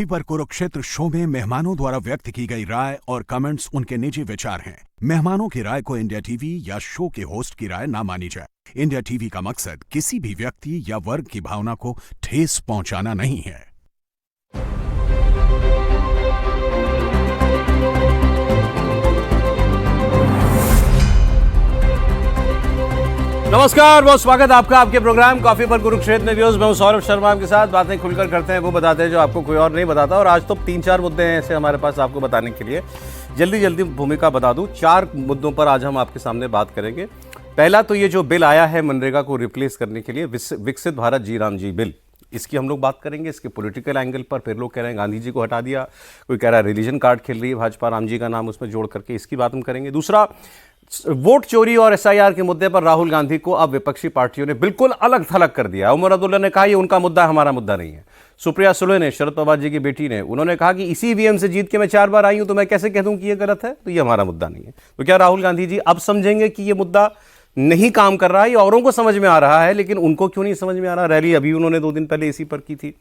पर कुरुक्षेत्र शो में मेहमानों द्वारा व्यक्त की गई राय और कमेंट्स उनके निजी विचार हैं। मेहमानों की राय को इंडिया टीवी या शो के होस्ट की राय ना मानी जाए। इंडिया टीवी का मकसद किसी भी व्यक्ति या वर्ग की भावना को ठेस पहुंचाना नहीं है। नमस्कार, बहुत स्वागत आपका आपके प्रोग्राम कॉफी पर कुरुक्षेत्र में। व्यूअर्स, मैं हूं सौरभ शर्मा, आपके साथ बातें खुलकर करते हैं, वो बताते हैं जो आपको कोई और नहीं बताता। और आज तो 3-4 मुद्दे हैं ऐसे हमारे पास आपको बताने के लिए। जल्दी भूमिका बता दूं, 4 मुद्दों पर आज हम आपके सामने बात करेंगे। पहला तो ये जो बिल आया है मनरेगा को रिप्लेस करने के लिए, विकसित भारत जी राम जी बिल, इसकी हम लोग बात करेंगे। इसके पॉलिटिकल एंगल पर फिर लोग कह रहे हैं गांधी जी को हटा दिया, कोई कह रहा है रिलीजन कार्ड खेल रही है भाजपा, राम जी का नाम उसमें जोड़ करके, इसकी बात हम करेंगे। दूसरा, वोट चोरी और एसआईआर के मुद्दे पर राहुल गांधी को अब विपक्षी पार्टियों ने बिल्कुल अलग थलग कर दिया। उमर अब्दुल्ला ने कहा ये उनका मुद्दा है, हमारा मुद्दा नहीं है। सुप्रिया सुले ने, शरद पवार जी की बेटी ने, उन्होंने कहा कि इसी ईवीएम से जीत के मैं 4 बार आई हूं, तो मैं कैसे कह दूं कि ये गलत है, तो ये हमारा मुद्दा नहीं है। तो क्या राहुल गांधी जी अब समझेंगे कि ये मुद्दा नहीं काम कर रहा है? ये औरों को समझ में आ रहा है, लेकिन उनको क्यों नहीं समझ में आ रहा? रैली अभी उन्होंने 2 दिन पहले इसी पर की थी।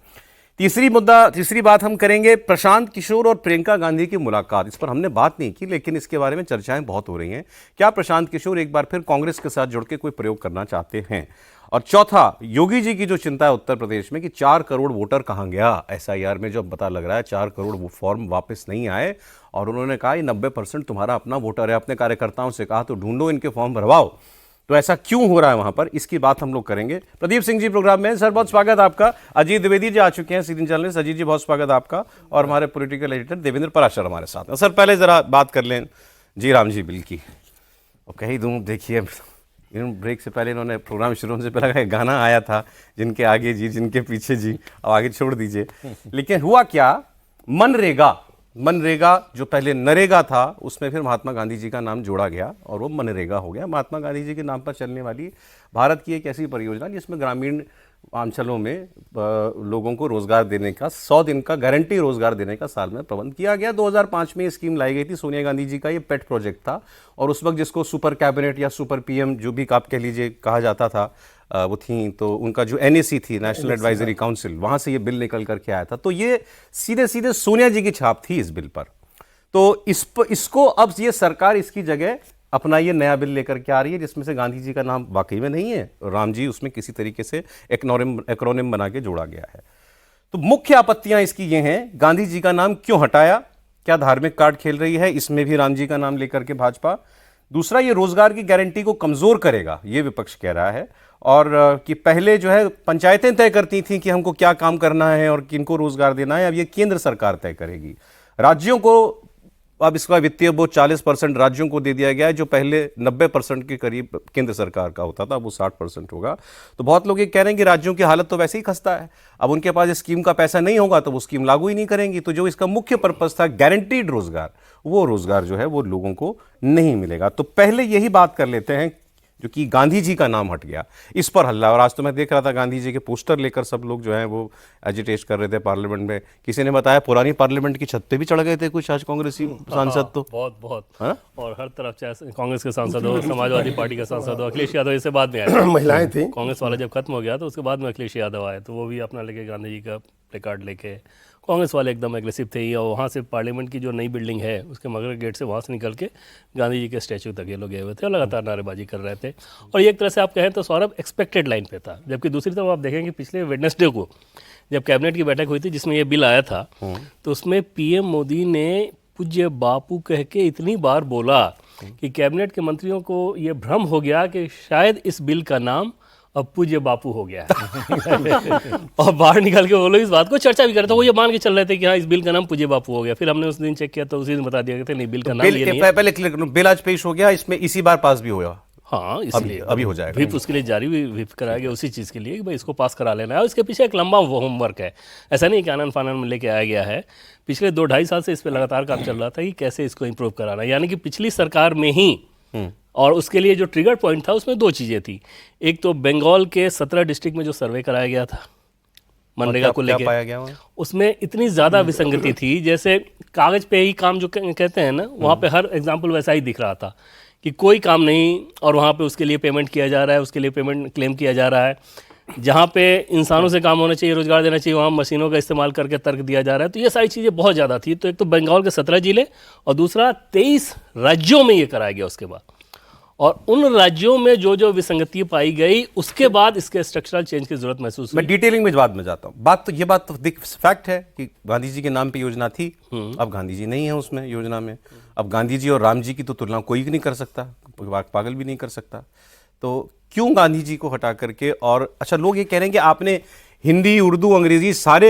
तीसरी बात हम करेंगे प्रशांत किशोर और प्रियंका गांधी की मुलाकात। इस पर हमने बात नहीं की, लेकिन इसके बारे में चर्चाएं बहुत हो रही हैं। क्या प्रशांत किशोर एक बार फिर कांग्रेस के साथ जुड़ के कोई प्रयोग करना चाहते हैं? और चौथा, योगी जी की जो चिंता है उत्तर प्रदेश में कि 4 करोड़ वोटर कहां गया एसआईआर में, जो अब पता लग रहा है 4 करोड़ वो फॉर्म वापस नहीं आए। और उन्होंने कहा ये 90% तुम्हारा अपना वोटर है। अपने कार्यकर्ताओं से कहा तो ढूंढो, इनके फॉर्म भरवाओ। तो ऐसा क्यों हो रहा है वहां पर, इसकी बात हम लोग करेंगे। प्रदीप सिंह जी प्रोग्राम में। सर, बहुत स्वागत आपका। अजीत द्विवेदी जी आ चुके हैं, सीनियर जर्नलिस्ट। अजीत जी, बहुत स्वागत आपका। और हमारे पॉलिटिकल एडिटर देवेंद्र पराशर हमारे साथ हैं। सर, पहले जरा बात कर लें जी राम जी बिल की। और कही दूं, देखिए ब्रेक से पहले इन्होंने प्रोग्राम शुरू होने से पहले गाना आया था, जिनके आगे जी जिनके पीछे जी, अब आगे छोड़ दीजिए। लेकिन हुआ क्या, मनरेगा जो पहले नरेगा था, उसमें फिर महात्मा गांधी जी का नाम जोड़ा गया और वो मनरेगा हो गया। महात्मा गांधी जी के नाम पर चलने वाली भारत की एक ऐसी परियोजना जिसमें ग्रामीण अंचलों में लोगों को रोजगार देने का, 100 दिन का गारंटी रोजगार देने का साल में प्रबंध किया गया। 2005 में ये स्कीम लाई गई थी। सोनिया गांधी जी का ये पेट प्रोजेक्ट था। और उस वक्त जिसको सुपर कैबिनेट या सुपर पीएम जो भी आप कह लीजिए कहा जाता था, वो थी, तो उनका जो एनएसी थी, नेशनल एडवाइजरी काउंसिल, वहां से ये बिल निकल करके आया था। तो ये सीधे सोनिया जी की छाप थी इस बिल पर। तो इसको अब ये सरकार इसकी जगह अपना ये नया बिल लेकर के आ रही है, जिसमें से गांधी जी का नाम वाकई में नहीं है, राम जी उसमें किसी तरीके से एक्रोनिम बना के जोड़ा गया है। तो मुख्य आपत्तियां इसकी ये हैं, गांधी जी का नाम क्यों हटाया? क्या धार्मिक कार्ड खेल रही है इसमें भी राम जी का नाम लेकर के भाजपा? दूसरा, ये रोजगार की गारंटी को कमजोर करेगा, ये विपक्ष कह रहा है। और कि पहले जो है पंचायतें तय करती थी कि हमको क्या काम करना है और किनको रोजगार देना है, अब ये केंद्र सरकार तय करेगी। राज्यों को अब इसका वित्तीय बोझ 40% राज्यों को दे दिया गया है, जो पहले 90% के करीब केंद्र सरकार का होता था, वो 60% होगा। तो बहुत लोग ये कह रहे हैं कि राज्यों की हालत तो वैसे ही खस्ता है, अब उनके पास इस स्कीम का पैसा नहीं होगा तो वो स्कीम लागू ही नहीं करेंगी। तो जो इसका मुख्य पर्पस था गारंटीड रोजगार, वो रोजगार जो है वो लोगों को नहीं मिलेगा। तो पहले यही बात कर लेते हैं जो कि गांधी जी का नाम हट गया, इस पर हल्ला। और आज तो मैं देख रहा था गांधी जी के पोस्टर लेकर सब लोग जो हैं वो एजिटेट कर रहे थे पार्लियामेंट में। किसी ने बताया पुरानी पार्लियामेंट की छत पे भी चढ़ गए थे कुछ आज कांग्रेसी सांसद। तो बहुत और हर तरफ, चाहे कांग्रेस के सांसद हो, समाजवादी पार्टी का सांसद हो, अखिलेश यादव इससे बाद में आए, महिलाएं थी। कांग्रेस वाला जब खत्म हो गया तो उसके बाद में अखिलेश यादव आए, तो वो भी अपना लेके गांधी जी का प्ले कार्ड लेके, कांग्रेस वाले एकदम एग्रेसिव थे ही। और वहाँ से पार्लियामेंट की जो नई बिल्डिंग है उसके मगर गेट से वहाँ से निकल के गांधी जी के स्टैचू तक ये लोग गए हुए थे और लगातार नारेबाजी कर रहे थे। और एक तरह से आप कहें तो सौरभ एक्सपेक्टेड लाइन पे था। जबकि दूसरी तरफ आप देखेंगे पिछले वेडनेसडे को जब कैबिनेट की बैठक हुई थी जिसमें ये बिल आया था, तो उसमें पीएम मोदी ने पूज्य बापू कह के इतनी बार बोला कि कैबिनेट के मंत्रियों को ये भ्रम हो गया कि शायद इस बिल का नाम अब पूज्य बापू हो गया है। और बाहर निकल के वो लोग इस बात को चर्चा भी कर रहे थे, वो ये मान के चल रहे थे कि हाँ इस बिल का नाम पूज्य बापू हो गया। फिर हमने उस दिन चेक किया तो उसी दिन बता दिया कि नहीं, बिल का नाम ये नहीं है। पहले क्लियर करूं, बिल आज पेश हो गया, इसमें इसी बार पास भी हुआ। हाँ, इसलिए अभी हो जाएगा। व्हिप उसके लिए जारी व्हिप कराया गया उसी चीज़ के लिए कि भाई इसको पास करा लेना है। और इसके पीछे एक लंबा होमवर्क है, ऐसा नहीं कि आनंद फानन में लेके आया गया है। पिछले 2-2.5 साल से इस पर लगातार काम चल रहा था कि कैसे इसको इम्प्रूव कराना, यानी कि पिछली सरकार में ही। और उसके लिए जो ट्रिगर पॉइंट था उसमें 2 चीज़ें थी। एक तो बंगाल के 17 डिस्ट्रिक्ट में जो सर्वे कराया गया था मनरेगा को लेकर, पाया गया उसमें इतनी ज़्यादा विसंगति थी। जैसे कागज़ पे ही काम जो कहते हैं ना, वहाँ पे हर एग्जाम्पल वैसा ही दिख रहा था कि कोई काम नहीं और वहाँ पे उसके लिए पेमेंट किया जा रहा है, उसके लिए पेमेंट क्लेम किया जा रहा है। जहाँ पे इंसानों से काम होना चाहिए, रोजगार देना चाहिए, वहाँ मशीनों का इस्तेमाल करके तर्क दिया जा रहा है। तो ये सारी चीज़ें बहुत ज़्यादा थी। तो एक तो बंगाल के 17 जिले और दूसरा 23 राज्यों में ये कराया गया उसके बाद, और उन राज्यों में जो जो विसंगति पाई गई उसके बाद इसके स्ट्रक्चरल चेंज की जरूरत महसूस हुई। मैं डिटेलिंग में बाद में जाता हूँ। बात तो फैक्ट है कि गांधी जी के नाम पे योजना थी, अब गांधी जी नहीं है उसमें योजना में। अब गांधी जी और राम जी की तो तुलना कोई भी नहीं कर सकता, पागल भी नहीं कर सकता। तो क्यों गांधी जी को हटा करके, और अच्छा लोग ये कह रहे हैं कि आपने हिंदी, उर्दू, अंग्रेजी सारे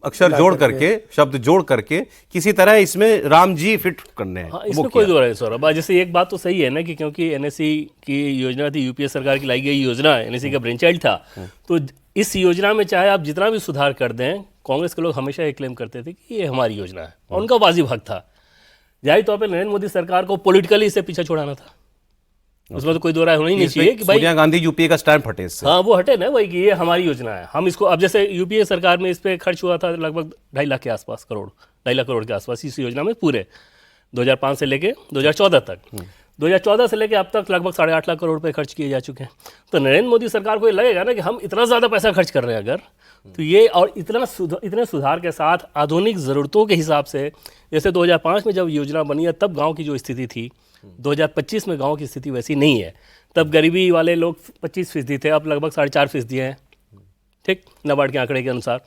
अक्षर जोड़ करके, शब्द जोड़ करके किसी तरह इसमें राम जी फिट करने हैं। हाँ, इसमें कोई दो राय नहीं सौरभ। जैसे एक बात तो सही है ना कि क्योंकि एनएससी की योजना थी, यूपीए सरकार की लाई गई योजना, एनएससी का ब्रेन चाइल्ड था। तो इस योजना में चाहे आप जितना भी सुधार कर दें, कांग्रेस के लोग हमेशा ये क्लेम करते थे कि ये हमारी योजना है, और उनका वाजिब हक था। जाहिर तौर पर नरेंद्र मोदी सरकार को पॉलिटिकली इससे पीछे छुड़ाना था, उसमें तो कोई दो राय होना ही नहीं चाहिए कि भाई सोनिया गांधी यूपीए का स्टैंप हटे इससे। हाँ, वो हटे ना भाई कि ये हमारी योजना है, हम इसको। अब जैसे यूपीए सरकार में इस पे खर्च हुआ था लगभग 2.5 लाख के आसपास करोड़, 2.5 लाख करोड़ के आसपास इस योजना में पूरे 2005 से लेके 2014 तक। 2014 से लेके अब तक लगभग 8.5 लाख करोड़ रुपए खर्च किए जा चुके हैं। तो नरेंद्र मोदी सरकार को ये लगेगा ना कि हम इतना ज़्यादा पैसा खर्च कर रहे हैं अगर, तो ये और इतने सुधार के साथ आधुनिक ज़रूरतों के हिसाब से, जैसे 2005 में जब योजना बनी है तब गाँव की जो स्थिति थी, 2025 में गाँव की स्थिति वैसी नहीं है। तब गरीबी वाले लोग 25% थे, अब लगभग 4.5% हैं, ठीक, नाबार्ड के आंकड़े के अनुसार।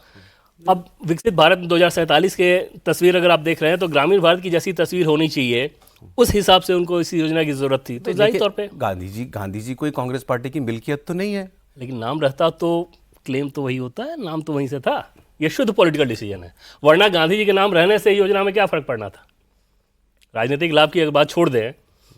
अब विकसित भारत 2047 के तस्वीर अगर आप देख रहे हैं तो ग्रामीण भारत की जैसी तस्वीर होनी चाहिए, उस हिसाब से उनको इस योजना की जरूरत थी। तो जाहिर तौर पे गांधी जी कोई कांग्रेस पार्टी की मिल्कियत तो नहीं है, लेकिन नाम रहता तो क्लेम तो वही होता है, नाम तो वहीं से था। ये शुद्ध पॉलिटिकल डिसीजन है, वरना गांधी जी के नाम रहने से योजना में क्या फर्क पड़ना था। राजनीतिक लाभ की अगर बात छोड़ दें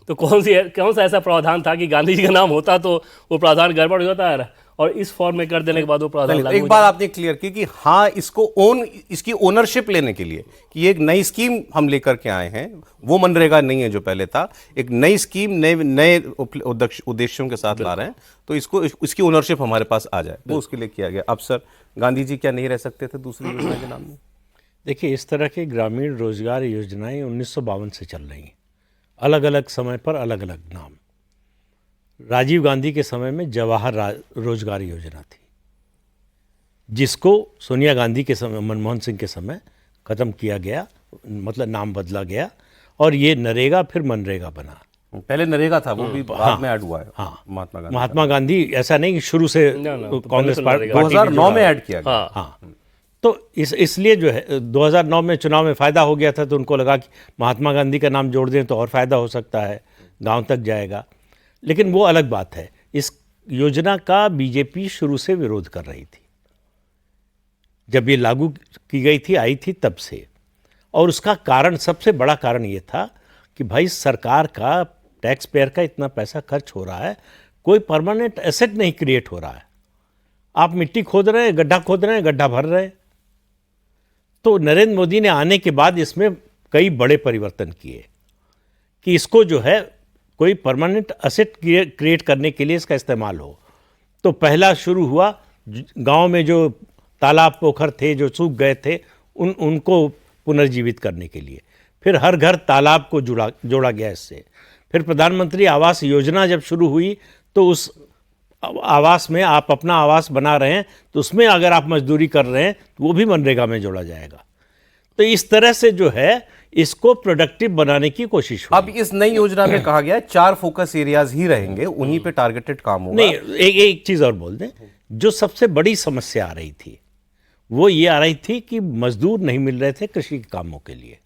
तो कौन सा ऐसा प्रावधान था कि गांधी जी का नाम होता तो वो प्रावधान गड़बड़ हो जाता है, और इस फॉर्म में कर देने के बाद वो प्रावधान लागू एक बात आपने क्लियर की कि हाँ, इसकी ओनरशिप लेने के लिए कि एक नई स्कीम हम लेकर के आए हैं, वो मनरेगा नहीं है जो पहले था, एक नई स्कीम नए उद्देश्यों के साथ ला रहे हैं, तो इसकी ओनरशिप हमारे पास आ जाए, वो उसके लिए किया गया। अब सर, गांधी जी क्या नहीं रह सकते थे दूसरी योजना के नाम में? देखिए, इस तरह की ग्रामीण रोजगार योजनाएं 1952 से चल रही हैं, अलग अलग समय पर अलग अलग नाम। राजीव गांधी के समय में जवाहर रोजगार योजना थी, जिसको सोनिया गांधी के समय, मनमोहन सिंह के समय ख़त्म किया गया, मतलब नाम बदला गया, और ये नरेगा फिर मनरेगा बना। पहले नरेगा था, वो भी बाद में ऐड हुआ है। हाँ, महात्मा गांधी ऐसा नहीं कि शुरू से कांग्रेस पार्टी 2009 में ऐड किया गया। हाँ, तो इसलिए जो है 2009 में चुनाव में फ़ायदा हो गया था, तो उनको लगा कि महात्मा गांधी का नाम जोड़ दें तो और फ़ायदा हो सकता है, गांव तक जाएगा। लेकिन वो अलग बात है। इस योजना का बीजेपी शुरू से विरोध कर रही थी, जब ये लागू की गई थी, आई थी तब से। और उसका कारण, सबसे बड़ा कारण ये था कि भाई सरकार का, टैक्स पेयर का इतना पैसा खर्च हो रहा है, कोई परमानेंट एसेट नहीं क्रिएट हो रहा है। आप मिट्टी खोद रहे हैं, गड्ढा खोद रहे हैं, गड्ढा भर रहे हैं। तो नरेंद्र मोदी ने आने के बाद इसमें कई बड़े परिवर्तन किए कि इसको जो है कोई परमानेंट एसेट क्रिएट करने के लिए इसका इस्तेमाल हो। तो पहला शुरू हुआ गांव में जो तालाब पोखर थे जो सूख गए थे, उनको पुनर्जीवित करने के लिए। फिर हर घर तालाब को जोड़ा गया इससे। फिर प्रधानमंत्री आवास योजना जब शुरू हुई तो उस आवास में आप अपना आवास बना रहे हैं तो उसमें अगर आप मजदूरी कर रहे हैं तो वो भी मनरेगा में जोड़ा जाएगा। तो इस तरह से जो है इसको प्रोडक्टिव बनाने की कोशिश हुई। अब इस नई योजना में कहा गया है 4 फोकस एरियाज ही रहेंगे, उन्हीं पे टारगेटेड काम होगा। नहीं, एक चीज़ और बोल दें, जो सबसे बड़ी समस्या आ रही थी वो ये आ रही थी कि मजदूर नहीं मिल रहे थे कृषि के कामों के लिए।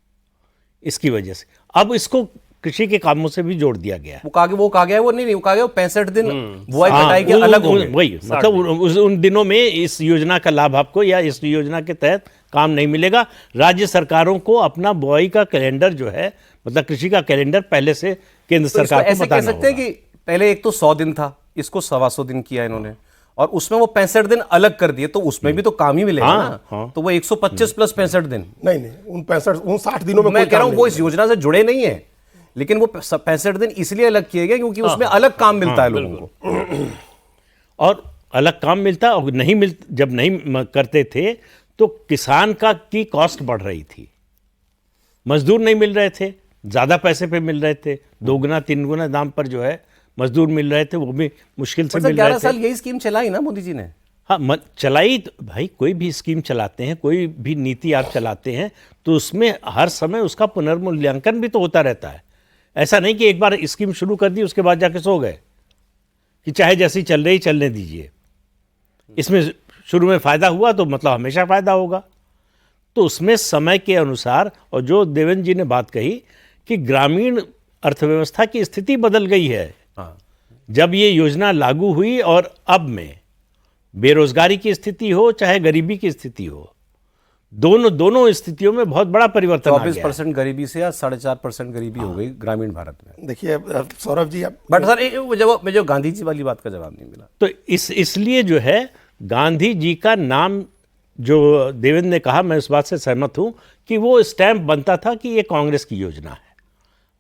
इसकी वजह से अब इसको कृषि के कामों से भी जोड़ दिया गया है। वो कहा गया है वो नहीं, वो कहा गया 65 दिन बुआई कटाई के अलग होंगे। वही मतलब उन दिनों में इस योजना का लाभ आपको, या इस योजना के तहत काम नहीं मिलेगा। राज्य सरकारों को अपना बुआई का कैलेंडर जो है, मतलब कृषि का कैलेंडर पहले से केंद्र सरकार को ऐसे कह सकते हैं कि पहले एक तो 100 दिन था, इसको 125 दिन किया इन्होंने, और उसमें वो 65 दिन अलग कर दिए, तो उसमें भी तो काम ही मिलेगा ना। तो वो 125 प्लस 65 दिन नहीं, उन 60 दिनों में मैं कह रहा हूं वो इस योजना से जुड़े नहीं है, लेकिन वो 65 दिन इसलिए अलग किए गए क्योंकि उसमें अलग काम मिलता है लोगों को, और अलग काम मिलता, और जब नहीं करते थे तो किसान की कॉस्ट बढ़ रही थी। मजदूर नहीं मिल रहे थे, ज़्यादा पैसे पे मिल रहे थे, 2 गुना 3 गुना दाम पर जो है मजदूर मिल रहे थे वो भी मुश्किल से पर सर मिल रहे 11 थे। साल यही स्कीम चलाई ना मोदी जी ने। हाँ चलाई तो भाई, कोई भी स्कीम चलाते हैं, कोई भी नीति आप चलाते हैं तो उसमें हर समय उसका पुनर्मूल्यांकन भी तो होता रहता है। ऐसा नहीं कि एक बार स्कीम शुरू कर दी उसके बाद जाके सो गए कि चाहे जैसी चल रही चलने दीजिए। इसमें शुरू में फ़ायदा हुआ तो मतलब हमेशा फ़ायदा होगा। तो उसमें समय के अनुसार, और जो देवेंद्र जी ने बात कही कि ग्रामीण अर्थव्यवस्था की स्थिति बदल गई है। हाँ। जब ये योजना लागू हुई और अब में बेरोजगारी की स्थिति हो चाहे गरीबी की स्थिति हो, दोनों स्थितियों में बहुत बड़ा परिवर्तन आ गया है। 24% गरीबी से आज 4.5% गरीबी हो गई ग्रामीण भारत में। देखिए सौरभ जी, आप बट सर मुझे गांधी जी वाली बात का जवाब नहीं मिला। तो इसलिए जो है गांधी जी का नाम जो देवेंद्र ने कहा, मैं इस बात से सहमत हूं कि वो स्टैंप बनता था कि ये कांग्रेस की योजना है।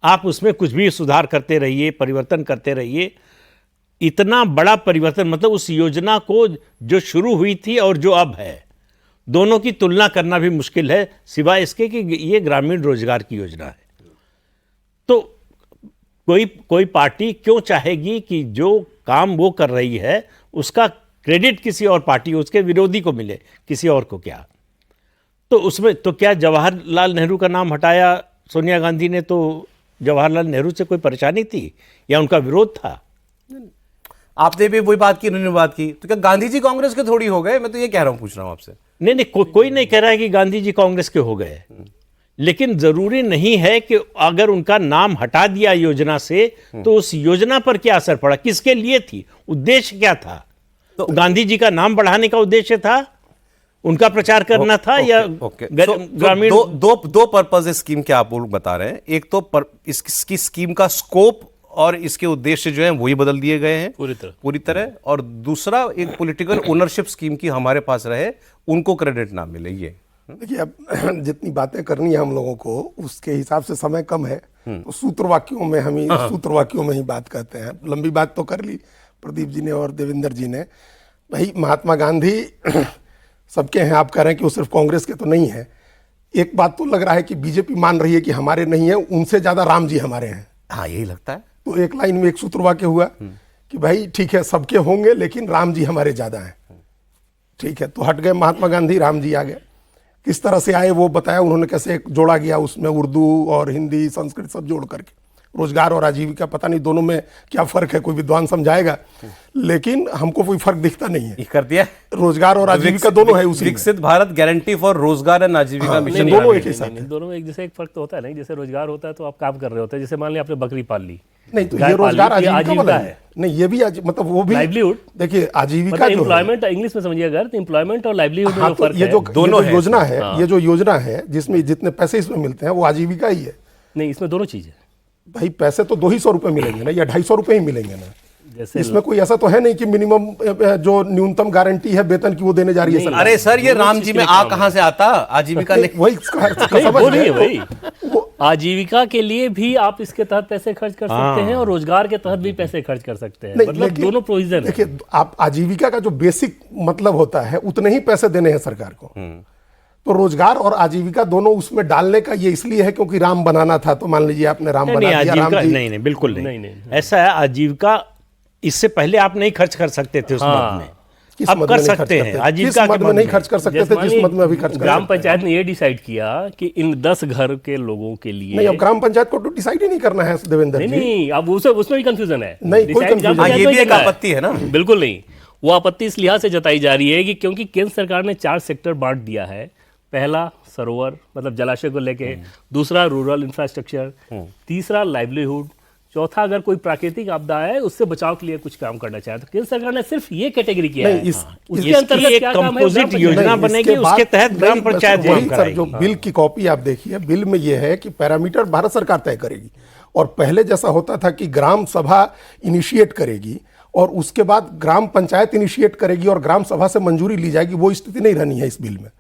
आप उसमें कुछ भी सुधार करते रहिए, परिवर्तन करते रहिए। इतना बड़ा परिवर्तन, मतलब उस योजना को जो शुरू हुई थी और जो अब है, दोनों की तुलना करना भी मुश्किल है, सिवाय इसके कि ये ग्रामीण रोजगार की योजना है। तो कोई पार्टी क्यों चाहेगी कि जो काम वो कर रही है उसका क्रेडिट किसी और पार्टी, उसके विरोधी को मिले, किसी और को क्या? तो उसमें तो क्या जवाहरलाल नेहरू का नाम हटाया सोनिया गांधी ने, तो जवाहरलाल नेहरू से कोई परेशानी थी या उनका विरोध था? आपने भी वही बात की, उन्होंने बात की, तो क्या गांधी जी कांग्रेस के थोड़ी हो गए? मैं तो ये कह रहा हूं, पूछ रहा हूं आपसे। नहीं, कोई नहीं कह रहा है कि गांधी जी कांग्रेस के हो गए, लेकिन जरूरी नहीं है कि अगर उनका नाम हटा दिया योजना से तो उस योजना पर क्या असर पड़ा, किसके लिए थी, उद्देश्य क्या था? तो गांधी जी का नाम बढ़ाने का उद्देश्य था, उनका प्रचार करना था, या ग्रामीण? दो पर्पज स्कीम के आप लोग बता रहे हैं। एक तो इसकी स्कीम का स्कोप और इसके उद्देश्य जो हैं वही बदल दिए गए हैं पूरी तरह, और दूसरा एक पॉलिटिकल ओनरशिप स्कीम की हमारे पास रहे, उनको क्रेडिट ना मिले। ये देखिए, अब जितनी बातें करनी है हम लोगों को उसके हिसाब से समय कम है, तो सूत्र वाक्यों में ही बात करते हैं। लंबी बात तो कर ली प्रदीप जी ने और देवेंद्र जी ने। भाई महात्मा गांधी सबके हैं, आप कह रहे हैं कि वो सिर्फ कांग्रेस के तो नहीं है। एक बात तो लग रहा है कि बीजेपी मान रही है कि हमारे नहीं है, उनसे ज्यादा राम जी हमारे हैं। हाँ, यही लगता है। तो एक लाइन में एक सूत्र वाक्य हुआ कि भाई ठीक है सबके होंगे लेकिन राम जी हमारे ज्यादा हैं। ठीक है, तो हट गए महात्मा गांधी, राम जी आ गए। किस तरह से आए वो बताया उन्होंने, कैसे जोड़ा गया उसमें उर्दू और हिंदी संस्कृत सब जोड़ करके। रोजगार और आजीविका, पता नहीं दोनों में क्या फर्क है, कोई विद्वान समझाएगा, लेकिन हमको कोई फर्क दिखता नहीं है। कर दिया रोजगार और आजीविका दोनों है उसी। विकसित भारत गारंटी फॉर रोजगार एंड आजीविका मिशन, दोनों एक ही साथ है। दोनों में एक जैसे एक फर्क तो होता है नहीं, जैसे रोजगार होता है तो आप काम कर रहे होते हैं, जैसे मान लिया आपने बकरी पाल ली, नहीं तो ये रोजगार आजीविका वाला है। नहीं, ये भी मतलब वो भी लाइवलीहुड। देखिए आजीविका जो एम्प्लॉयमेंट इंग्लिश में समझिएगा, तो एम्प्लॉयमेंट और लाइवलीहुड में फर्क ये है। जो योजना है, ये जो योजना है जिसमें जितने पैसे इसमें मिलते हैं वो आजीविका ही है। नहीं, इसमें दोनों चीज है। भाई पैसे तो 200 रुपए मिलेंगे ना, या 250 रुपए ही मिलेंगे ना। जैसे इसमें कोई ऐसा तो है नहीं कि मिनिमम जो न्यूनतम गारंटी है वेतन की वो देने जा रही है सरकार। अरे सर, ये राम जी में आ कहां से आता आजीविका? वही वो नहीं है भाई। आजीविका के लिए भी आप इसके तहत पैसे खर्च कर सकते हैं और रोजगार के तहत भी पैसे खर्च कर सकते हैं, मतलब दोनों प्रोविजन है। देखिए, आप आजीविका का जो बेसिक मतलब होता है उतने ही पैसे देने हैं सरकार को। तो रोजगार और आजीविका दोनों उसमें डालने का ये इसलिए है क्योंकि राम बनाना था, तो मान लीजिए आपने राम बना दिया। राम जी नहीं, बिल्कुल नहीं। ऐसा है, आजीविका इससे पहले आप नहीं खर्च कर सकते थे उस मद में, अब कर सकते हैं। आजीविका मद में नहीं खर्च कर सकते थे, जिस मद में अभी खर्च कर। ग्राम पंचायत ने ये डिसाइड किया कि इन 10 घर के लोगों के लिए। नहीं, अब ग्राम पंचायत को तो डिसाइड ही नहीं करना है देवेंद्र जी। नहीं, अब उसमें भी कंफ्यूजन है। नहीं, कोई कंफ्यूजन, ये भी एक आपत्ति है ना। बिल्कुल नहीं, वो आपत्ति इस लिहाज से जताई जा रही है कि क्योंकि केंद्र सरकार ने 4 सेक्टर बांट दिया है। पहला सरोवर, मतलब जलाशय को लेके, दूसरा रूरल इंफ्रास्ट्रक्चर, तीसरा लाइवलीहुड, चौथा अगर कोई प्राकृतिक आपदा है उससे बचाव के लिए कुछ काम करना चाहे तो केंद्र सरकार ने सिर्फ ये कैटेगरी किया है। उसके अंतर्गत क्या काम है? कंपोजिट योजना बनेगी, उसके तहत ग्राम पंचायत वही सर, जो बिल की कॉपी आप देखिए, बिल में ये है कि पैरामीटर भारत सरकार तय करेगी। और पहले जैसा होता था कि ग्राम सभा इनिशिएट करेगी और उसके बाद ग्राम पंचायत इनिशिएट करेगी और ग्राम सभा से मंजूरी ली जाएगी, वो स्थिति नहीं रहनी है इस बिल में।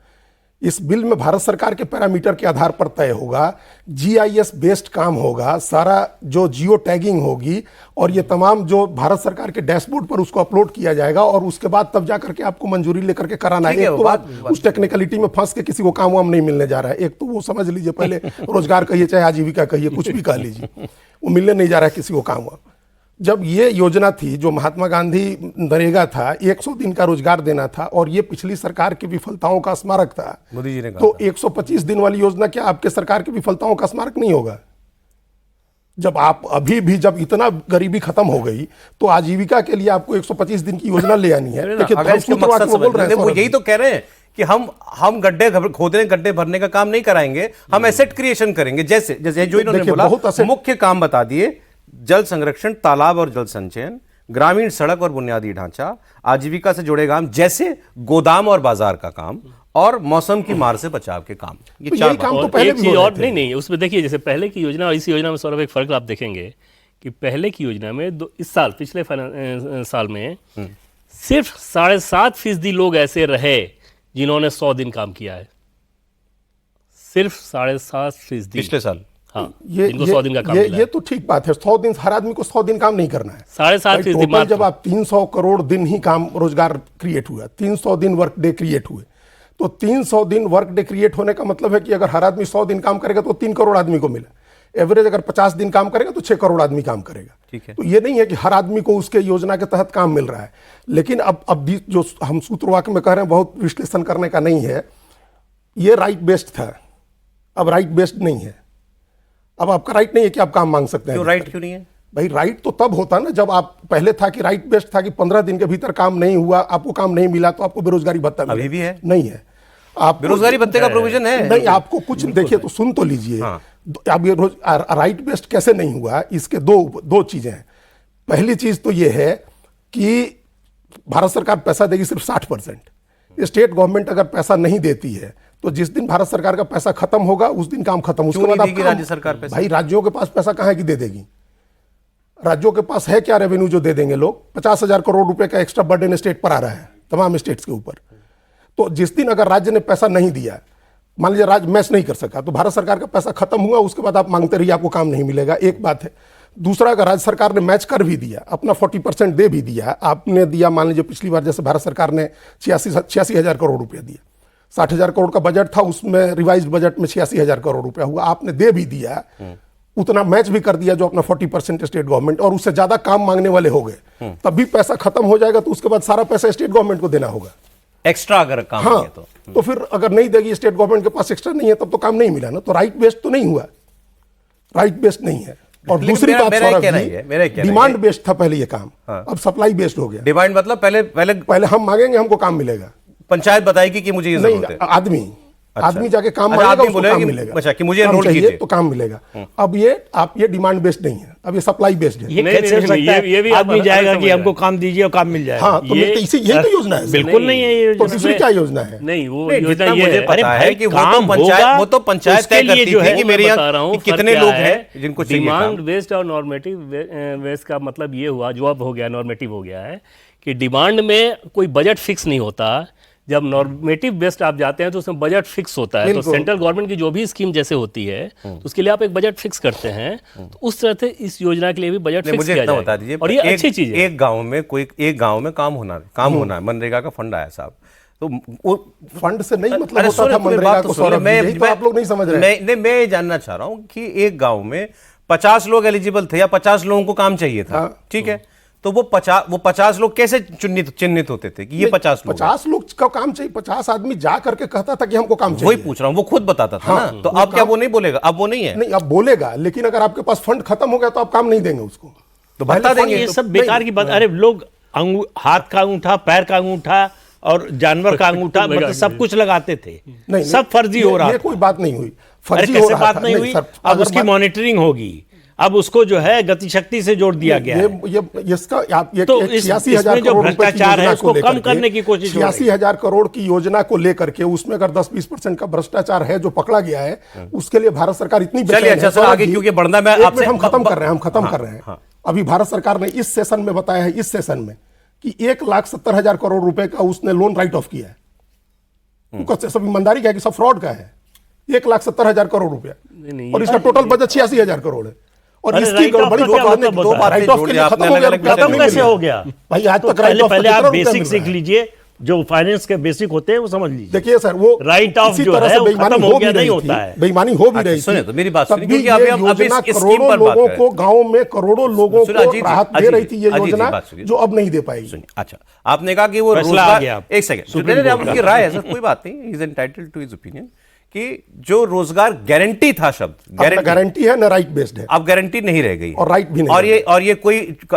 इस बिल में भारत सरकार के पैरामीटर के आधार पर तय होगा, जीआईएस बेस्ड काम होगा, सारा जो जियो टैगिंग होगी और ये तमाम जो भारत सरकार के डैशबोर्ड पर उसको अपलोड किया जाएगा और उसके बाद तब जा करके आपको मंजूरी लेकर के कराना है। एक तो बात उस टेक्निकलिटी में फंस के किसी को काम वाम नहीं मिलने जा रहा है। एक तो वो समझ लीजिए, पहले रोजगार कहिए चाहे आजीविका कहिए, कुछ भी कह लीजिए, वो मिलने नहीं जा रहा है किसी को काम वाम। जब ये योजना थी जो महात्मा गांधी नरेगा था, 100 दिन का रोजगार देना था, और ये पिछली सरकार की विफलताओं का स्मारक था, मोदी जी ने कहा तो 125 दिन वाली योजना क्या आपके सरकार की विफलताओं का स्मारक नहीं होगा? जब आप अभी भी जब इतना गरीबी खत्म हो गई तो आजीविका के लिए आपको 125 दिन की योजना ले आनी है। देखिए, अगर इसके धर्मसूत्र मकसद वाक्य बोल रहे समझ, हैं वो यही तो कह रहे हैं कि हम गड्ढे खोदने गड्ढे भरने का काम नहीं कराएंगे, हम एसेट क्रिएशन करेंगे। जैसे जैसे जो इन्होंने देखिए, बोला, बहुत asset- मुख्य काम बता दिए, जल संरक्षण, तालाब और जल संचयन, ग्रामीण सड़क और बुनियादी ढांचा, आजीविका से जुड़े काम जैसे गोदाम और बाजार का काम, और मौसम की मार से बचाव के काम। ये तो चार यही काम बातें। तो और पहले एक भी चीज हो और रहे थे। नहीं, उसमें देखिए जैसे पहले की योजना और इस योजना में सौरभ एक फर्क आप देखेंगे कि पहले की योजना में इस साल पिछले साल में सिर्फ 7.5% लोग ऐसे रहे जिन्होंने 100 दिन काम किया है। सिर्फ 7.5%। पिछले साल हाँ, ये जिनको 100 दिन का काम ये, मिला ये है। तो ठीक बात है, 100 दिन, हर आदमी को 100 दिन काम नहीं करना है। 7.5% टोटल मात्र। जब आप 300 करोड़ दिन ही काम रोजगार क्रिएट हुआ, 300 दिन वर्क डे क्रिएट हुए, तो 300 दिन वर्क डे क्रिएट होने का मतलब है कि अगर हर आदमी 100 दिन काम करेगा तो 3 करोड़ आदमी को मिला। एवरेज अगर 50 दिन काम करेगा तो 6 करोड़ आदमी काम करेगा। ठीक है। तो ये नहीं है कि हर आदमी को उसके योजना के तहत काम मिल रहा है। लेकिन अब भी जो हम सूत्रवाक्य में कह रहे हैं, बहुत विश्लेषण करने का नहीं है, ये राइट बेस्ड था, अब राइट बेस्ड नहीं है। अब आपका राइट नहीं है कि आप काम मांग सकते हैं। क्यों राइट क्यों नहीं है? भाई राइट तो तब होता ना जब आप, पहले था कि राइट बेस्ट था कि 15 दिन के भीतर काम नहीं हुआ, आपको काम नहीं मिला तो आपको बेरोजगारी भत्ता मिले। अभी भी है? नहीं है। आप बेरोजगारी भत्ते का प्रोविजन है? नहीं, आपको कुछ देखिए तो सुन तो लीजिए। हाँ। अब ये राइट बेस्ट कैसे नहीं हुआ, इसके दो चीजें हैं। पहली चीज तो ये है कि भारत सरकार पैसा देगी सिर्फ 60%। स्टेट गवर्नमेंट अगर पैसा नहीं देती है तो जिस दिन भारत सरकार का पैसा खत्म होगा उस दिन काम खत्म। उसके बाद नहीं देगी आप राज्य सरकार पैसा? भाई राज्यों के पास पैसा कहाँ है कि दे देगी? राज्यों के पास है क्या रेवेन्यू जो दे देंगे लोग? 50,000 करोड़ रुपए का एक्स्ट्रा बर्डन स्टेट पर आ रहा है, तमाम स्टेट्स के ऊपर। तो जिस दिन अगर राज्य ने पैसा नहीं दिया, मान लीजिए राज्य मैच नहीं कर सका, तो भारत सरकार का पैसा खत्म हुआ, उसके बाद आप मांगते रहिए, आपको काम नहीं मिलेगा। एक बात है। दूसरा, अगर राज्य सरकार ने मैच कर भी दिया, अपना 40% दे भी दिया, आपने दिया, मान लीजिए पिछली बार जैसे भारत सरकार ने 86,000 करोड़ रुपया दिया, 60,000 करोड़ का बजट था, उसमें रिवाइज्ड बजट में 86,000 करोड़ रुपया हुआ, आपने दे भी दिया, उतना मैच भी कर दिया जो अपना 40% स्टेट गवर्नमेंट, और उससे ज्यादा काम मांगने वाले हो गए, तब भी पैसा खत्म हो जाएगा, तो उसके बाद सारा पैसा स्टेट गवर्नमेंट को देना होगा। एक्स्ट्रा अगर काम हाँ, है तो फिर अगर नहीं देगी स्टेट गवर्नमेंट के पास, एक्स्ट्रा नहीं है, तब तो काम नहीं मिला ना। तो राइट बेस्ड तो नहीं हुआ, राइट बेस्ड नहीं है। और लेकिन दूसरी बात, मेरा सौरभ कहना जी, ही है, मेरा कहना ही डिमांड है। बेस्ड था पहले ये काम, अब सप्लाई बेस्ड हो गया। डिमांड मतलब पहले पहले हम मांगेंगे, हमको काम मिलेगा। पंचायत बताएगी कि मुझे ये नहीं, जरूरत है। आदमी जाके काम अच्छा, मांगेगा, आदमी उसको बोलेगा काम कि- मिलेगा। अच्छा, कि मुझे काम enroll चाहिए कीजिए। तो काम मिलेगा। अब ये डिमांड बेस्ड नहीं है, अब ये सप्लाई बेस्ड है। ये नहीं, कैसे हो नहीं, सकता है? ये भी आप आदमी अलग जाएगा समझ कि रहे हमको हैं। काम दीजिए और काम मिल जाएगा। हाँ, तो ये- यही तो योजना है। बिल्कुल नहीं है ये तो दूसरी क्या योजना है? नहीं, वो नहीं, योजना जितना ये मुझे है। पता है भाई, कि काम वो होगा, तो पंचायत उसके तय लिए करती जो थी है, कि मेरे मैं बता रहा यहाँ हूँ, कि कितने फर्क लोग क्या हैं है? जिनको चाहिए डिमांड काम। बेस्ड और नॉर्मेटिव बेस्ड का मतलब ये हुआ, जो अब हो गया नॉर्मेटिव हो गया है कि डिमांड में कोई बजट फिक्स नहीं होता। जब नॉर्मेटिव बेस्ड आप जाते हैं तो उसमें बजट फिक्स होता है। तो बिल्कुल। सेंट्रल गवर्नमेंट की जो भी स्कीम जैसे होती है तो उसके लिए आप एक बजट फिक्स करते हैं, तो उस तरह से इस योजना के लिए भी बजट नहीं, फिक्स मुझे किया इतना बता जाएगा। दीजिए, और ये अच्छी चीज है। एक गांव में काम होना है, मनरेगा का फंड आया साहब, तो वो फंड से नहीं मतलब अरे होता सुनिए, था पूरी मनरेगा बात को, तो सुनिए, सौरभ जी, यही तो आप लोग नहीं समझ रहे हैं। मैं ये जानना चाह रहा हूं कि एक गांव में 50 लोग एलिजिबल थे या 50 लोगों को काम चाहिए था, हाँ। ठीक है, तो वो 50 लोग कैसे चिन्हित होते थे कि ये 50 लोग हैं? 50 लोग का काम चाहिए, 50 आदमी जा करके कहता था कि हमको काम चाहिए। वही पूछ रहा हूं, वो खुद बताता था हाँ, ना, तो वो अब क्या काम- वो नहीं बोलेगा? अब वो नहीं है, नहीं, अब बोलेगा, लेकिन अगर आपके पास फंड खत्म हो गया तो आप काम नहीं देंगे उसको, तो भत्ता पहले देंगे। फंड- ये सब बेकार की बात। अरे लोग हाथ का अंगूठा, पैर का अंगूठा और जानवर का अंगूठा, मतलब सब कुछ लगाते थे। नहीं, सब फर्जी हो रहा ये था। कोई बात नहीं हुई, अरे फर्जी हो कैसे रहा बात था। नहीं हुई? सर, अब अगर उसकी बात- मॉनिटरिंग होगी, अब उसको जो है गति शक्ति से जोड़ दिया गया है। ये इसका आप ये तो 86,000 इसमें जो करोड़ रुपए की भ्रष्टाचार है, योजना उसको को लेकर कम करने की कोशिश हो रही है। 86,000 करोड़ की योजना को लेकर के उसमें अगर 10-20% का भ्रष्टाचार है जो पकड़ा गया है, उसके लिए भारत सरकार इतनी चलिए, बेचैन अच्छा है। सर, सौरभ आगे जी, क्योंकि बढ़ना, मैं एक आपसे- मिनट, हम खत्म कर रहे हैं, हाँ, हाँ। अभी भारत सरकार ने इस सेशन में बताया है, इस सेशन में, कि 1,70,000 करोड़ रुपए का उसने लोन राइट ऑफ किया है। तो सब ईमानदारी का है कि सब फ्रॉड का है? 1,70,000 करोड़ रुपया, नहीं, और इसका टोटल बजट 86,000 करोड़ है। और अरे इसकी write off बड़ी का क्या मतलब होता है? राइट ऑफ के लिए आपने खत्म हो गया, अलग-अलग रुपया खत्म नहीं कैसे मिल हो रहा। गया? भाई आज तो तक राइट ऑफ पहले का आप कितना रुपया बेसिक मिल सीख रहा है? लीजिए, जो फाइनेंस के बेसिक होते हैं वो समझ लीजिए। देखिए सर, वो राइट ऑफ इसी जो तरह है से वो बेईमानी खत्म हो हो भी गया, नहीं रही होता थी, है। बेईमानी हो भी अच्छा, रही सुनिए थी। तो मेरी बात तब सुनिए, भी क्योंकि ये अभी हम योजना इस स्कीम करोड़ों पर बात लोगों कर को, गांव में करोड़ों लोगों सुनिए, को अजीत जी, राहत दे अजीत रही जी, थी ये अजीत जी, योजना, बात सुनिए। जो अब नहीं दे पाएगी। सुनिए, अच्छा, आपने कहा कि वो फैसला आ रोजगार, गया अब। एक सेकंड, सुप्रीम नहीं, कोर्ट उनकी का। राय है सर, कोई बात नहीं, is entitled to his opinion, कि जो रोजगार गारंटी था, शब्द गारंटी है ना, राइट बेस्ड है, अब गारंटी नहीं रह गई और राइट भी नहीं और रह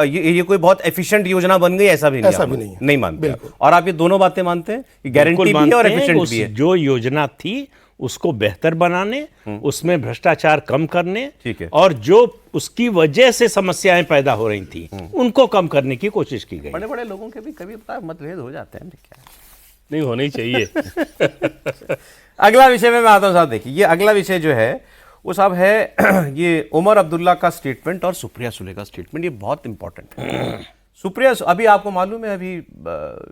ये कोई बहुत एफिशिएंट योजना बन गई, ऐसा भी नहीं, ऐसा आप भी नहीं है। नहीं मानते बिल्कुल। और आप ये दोनों बातें मानते हैं कि गारंटी बिल्कुल भी है और मानते हैं एफिशिएंट उस भी है। जो योजना थी उसको बेहतर बनाने, उसमें भ्रष्टाचार कम करने, ठीक है। और जो उसकी वजह से समस्याएं पैदा हो रही थी उनको कम करने की कोशिश की गई। बड़े बड़े लोगों के भी कभी मतभेद हो जाते हैं, क्या नहीं होना ही चाहिए। अगला विषय में मैं आता हूं साहब। देखिए, ये अगला विषय जो है वो साहब है ये उमर अब्दुल्ला का स्टेटमेंट और सुप्रिया सुले का स्टेटमेंट, ये बहुत इंपॉर्टेंट है। सुप्रिया, अभी आपको मालूम है, अभी